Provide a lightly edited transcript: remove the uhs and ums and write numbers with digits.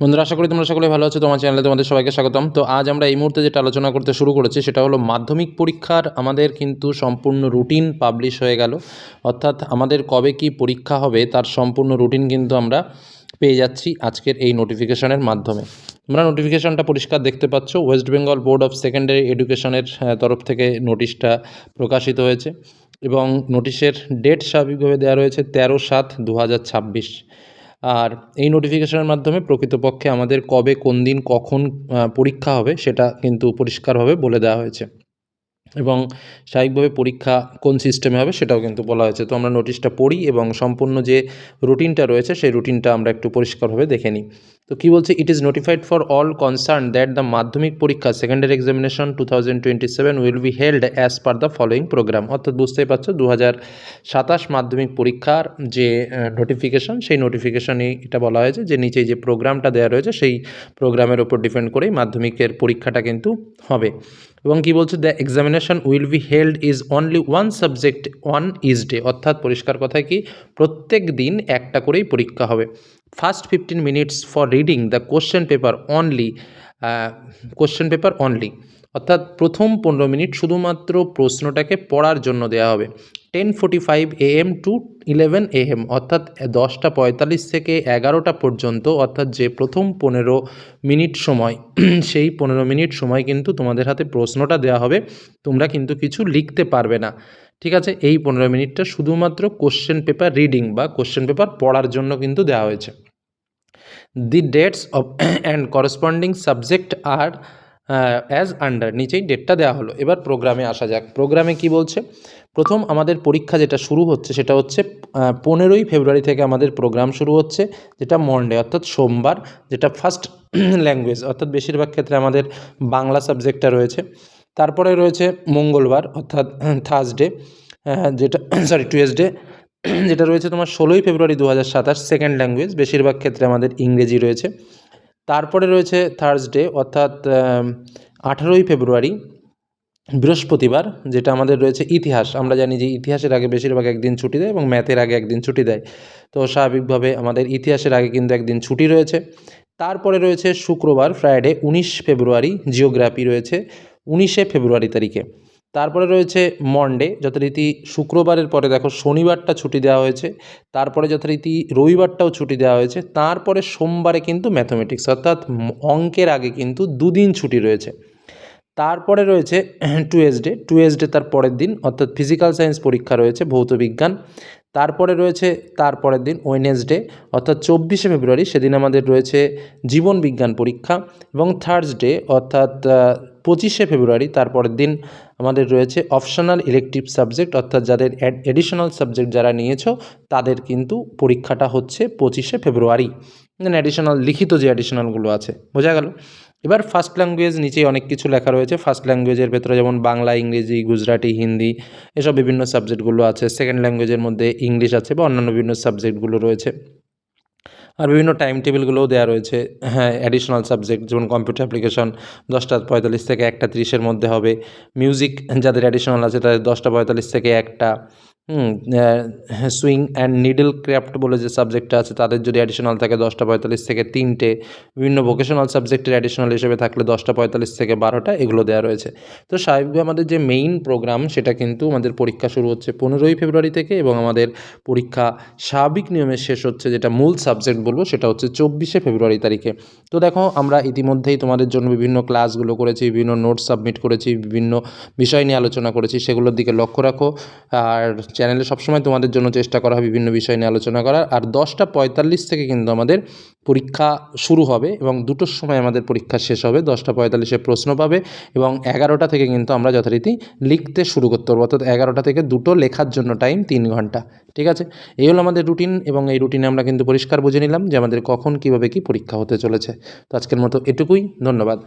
বন্ধুরা, আশা করি তোমরা সকলে ভালো আছো। তোমার চ্যানেলে তোমাদের সবাইকে স্বাগতম। তো আজ আমরা এই মুহূর্তে যেটা আলোচনা করতে শুরু করেছি সেটা হলো মাধ্যমিক পরীক্ষার আমাদের কিন্তু সম্পূর্ণ রুটিন পাবলিশ হয়ে গেল। অর্থাৎ আমাদের কবে কি পরীক্ষা হবে তার সম্পূর্ণ রুটিন কিন্তু আমরা পেয়ে যাচ্ছি আজকের এই নোটিফিকেশনের মাধ্যমে। তোমরা নোটিফিকেশনটা পরিষ্কার দেখতে পাচ্ছ। West Bengal board of secondary এডুকেশনের তরফ থেকে নোটিশটা প্রকাশিত হয়েছে এবং নোটিশের ডেট স্বাভাবিকভাবে দেওয়া রয়েছে 13/7/2026। আর এই নোটিফিকেশনের মাধ্যমে প্রকৃতপক্ষে আমাদের কবে, কোন দিন, কখন পরীক্ষা হবে সেটা কিন্তু পরিষ্কারভাবে বলে দেওয়া হয়েছে এবং স্বাভাবিকভাবে পরীক্ষা কোন সিস্টেমে হবে সেটাও কিন্তু বলা হয়েছে। তো আমরা নোটিশটা পড়ি এবং সম্পূর্ণ যে রুটিনটা রয়েছে সেই রুটিনটা আমরা একটু পরিষ্কারভাবে দেখে নিই। তো কী বলছে, it is notified for all concern that the Madhyamik পরীক্ষা secondary examination 2027 will be held as per the following programme. অর্থাৎ বুঝতেই পারছো 2027 মাধ্যমিক পরীক্ষার যে নোটিফিকেশন, সেই নোটিফিকেশনে এটা বলা হয়েছে যে নিচে যে প্রোগ্রামটা দেওয়া রয়েছে সেই প্রোগ্রামের উপর ডিপেন্ড করেই মাধ্যমিকের পরীক্ষাটা কিন্তু হবে। এবং কী বলছে, the examination will be held is only one subject on is day. অর্থাৎ পরিষ্কার কথায় কি, প্রত্যেক দিন একটা করেই পরীক্ষা হবে। First 15 minutes for reading the question paper only. অর্থাৎ প্রথম 15 মিনিট শুধুমাত্র প্রশ্নটাকে পড়ার জন্য দেওয়া হবে। 10:45 AM টু 11 AM, অর্থাৎ 10:45 থেকে 11টা পর্যন্ত, অর্থাৎ যে প্রথম 15 মিনিট সময় সেই 15 মিনিট সময় কিন্তু তোমাদের হাতে প্রশ্নটা দেওয়া হবে। তোমরা কিন্তু কিছু লিখতে পারবে না, ঠিক আছে? এই 15 মিনিটটা শুধুমাত্র কোশ্চেন পেপার রিডিং বা কোশ্চেন পেপার পড়ার জন্য কিন্তু দেওয়া হয়েছে। The dates of and corresponding subject আর অ্যাজ আন্ডার, নিচেই ডেটটা দেওয়া হলো। এবার প্রোগ্রামে আসা যাক। প্রোগ্রামে কি বলছে, প্রথম আমাদের পরীক্ষা যেটা শুরু হচ্ছে সেটা হচ্ছে 15ই ফেব্রুয়ারি থেকে আমাদের প্রোগ্রাম শুরু হচ্ছে, যেটা মনডে অর্থাৎ সোমবার, যেটা ফার্স্ট ল্যাঙ্গুয়েজ অর্থাৎ বেশিরভাগ ক্ষেত্রে আমাদের বাংলা সাবজেক্টটা রয়েছে। তারপরে রয়েছে মঙ্গলবার অর্থাৎ থার্সডে, যেটা টুয়েসডে, যেটা রয়েছে তোমার 16ই ফেব্রুয়ারি 2027, সেকেন্ড ল্যাঙ্গুয়েজ, বেশিরভাগ ক্ষেত্রে আমাদের ইংরেজি রয়েছে। তারপরে রয়েছে থার্সডে অর্থাৎ 18ই ফেব্রুয়ারি বৃহস্পতিবার, যেটা আমাদের রয়েছে ইতিহাস। আমরা জানি যে ইতিহাসের আগে বেশিরভাগ একদিন ছুটি দেয় এবং ম্যাথের আগে একদিন ছুটি দেয়। তো স্বাভাবিকভাবে আমাদের ইতিহাসের আগে কিন্তু একদিন ছুটি রয়েছে। তারপরে রয়েছে শুক্রবার ফ্রাইডে 19 ফেব্রুয়ারি, জিওগ্রাফি রয়েছে 19শে ফেব্রুয়ারি তারিখে। তারপরে রয়েছে মনডে, যথারীতি শুক্রবারের পরে দেখো শনিবারটা ছুটি দেওয়া হয়েছে, তারপরে যথারীতি রবিবারটাও ছুটি দেওয়া হয়েছে, তারপরে সোমবারে কিন্তু ম্যাথমেটিক্স অর্থাৎ অঙ্কের আগে কিন্তু দুদিন ছুটি রয়েছে। তারপরে রয়েছে টুয়েসডে তার পরের দিন, অর্থাৎ ফিজিক্যাল সায়েন্স পরীক্ষা রয়েছে, ভৌত বিজ্ঞান। তারপরে রয়েছে তারপরের দিন ওয়েডনেসডে অর্থাৎ 24শে ফেব্রুয়ারি, সেদিন আমাদের রয়েছে জীবন বিজ্ঞান পরীক্ষা। এবং থার্সডে অর্থাৎ 25শে ফেব্রুয়ারি, তারপরের দিন আমাদের রয়েছে অপশনাল ইলেকটিভ সাবজেক্ট, অর্থাৎ যাদের এডিশনাল সাবজেক্ট যারা নিয়েছো তাদের কিন্তু পরীক্ষাটা হচ্ছে 25শে ফেব্রুয়ারি। অ্যাডিশনাল লিখিত যে অ্যাডিশনালগুলো আছে, বোঝা গেল? এবার ফার্স্ট ল্যাঙ্গুয়েজ, নিচেই অনেক কিছু লেখা রয়েছে। ফার্স্ট ল্যাঙ্গুয়েজের ভেতরে যেমন বাংলা, ইংরেজি, গুজরাটি, হিন্দি, এসব বিভিন্ন সাবজেক্টগুলো আছে। সেকেন্ড ল্যাঙ্গুয়েজের মধ্যে ইংলিশ আছে বা অন্যান্য বিভিন্ন সাবজেক্টগুলো রয়েছে। আর বিভিন্ন টাইম টেবিলগুলোও দেওয়া রয়েছে। হ্যাঁ, অ্যাডিশনাল সাবজেক্ট যেমন কম্পিউটার অ্যাপ্লিকেশন 10:45 থেকে 1:30 মধ্যে হবে। মিউজিক যাদের অ্যাডিশনাল আছে তাদের 10:45 থেকে 1টা। সুইং অ্যান্ড নিডল ক্রাফট বলে যে সাবজেক্টটা আছে তাদের যদি অ্যাডিশনাল থাকে 10:45 থেকে 3টে। বিভিন্ন ভোকেশনাল সাবজেক্টের অ্যাডিশনাল হিসেবে থাকলে 10:45 থেকে 12টা, এগুলো দেওয়া রয়েছে। তো স্বাভাবিকভাবে আমাদের যে মেইন প্রোগ্রাম সেটা কিন্তু আমাদের পরীক্ষা শুরু হচ্ছে 15ই ফেব্রুয়ারি থেকে এবং আমাদের পরীক্ষা স্বাভাবিক নিয়মে শেষ হচ্ছে, যেটা মূল সাবজেক্ট বলবো সেটা হচ্ছে 24শে ফেব্রুয়ারি তারিখে। তো দেখো, আমরা ইতিমধ্যেই তোমাদের জন্য বিভিন্ন ক্লাসগুলো করেছি, বিভিন্ন নোটস সাবমিট করেছি, বিভিন্ন বিষয় নিয়ে আলোচনা করেছি, সেগুলোর দিকে লক্ষ্য রাখো। আর চ্যানেলে সবসময় তোমাদের জন্য চেষ্টা করা হয় বিভিন্ন বিষয় নিয়ে আলোচনা করার। আর 10:45 থেকে কিন্তু আমাদের পরীক্ষা শুরু হবে এবং 2টোর সময় আমাদের পরীক্ষা শেষ হবে। 10:45-এ প্রশ্ন পাবে এবং 11টা থেকে কিন্তু আমরা যথারীতি লিখতে শুরু করতে পারবো, অর্থাৎ 11টা থেকে 2টো লেখার জন্য টাইম 3 ঘন্টা, ঠিক আছে? এই হলো আমাদের রুটিন এবং এই রুটিনে আমরা কিন্তু পরিষ্কার বুঝে নিলাম যে আমাদের কখন কীভাবে কী পরীক্ষা হতে চলেছে। তো আজকের মতো এটুকুই, ধন্যবাদ।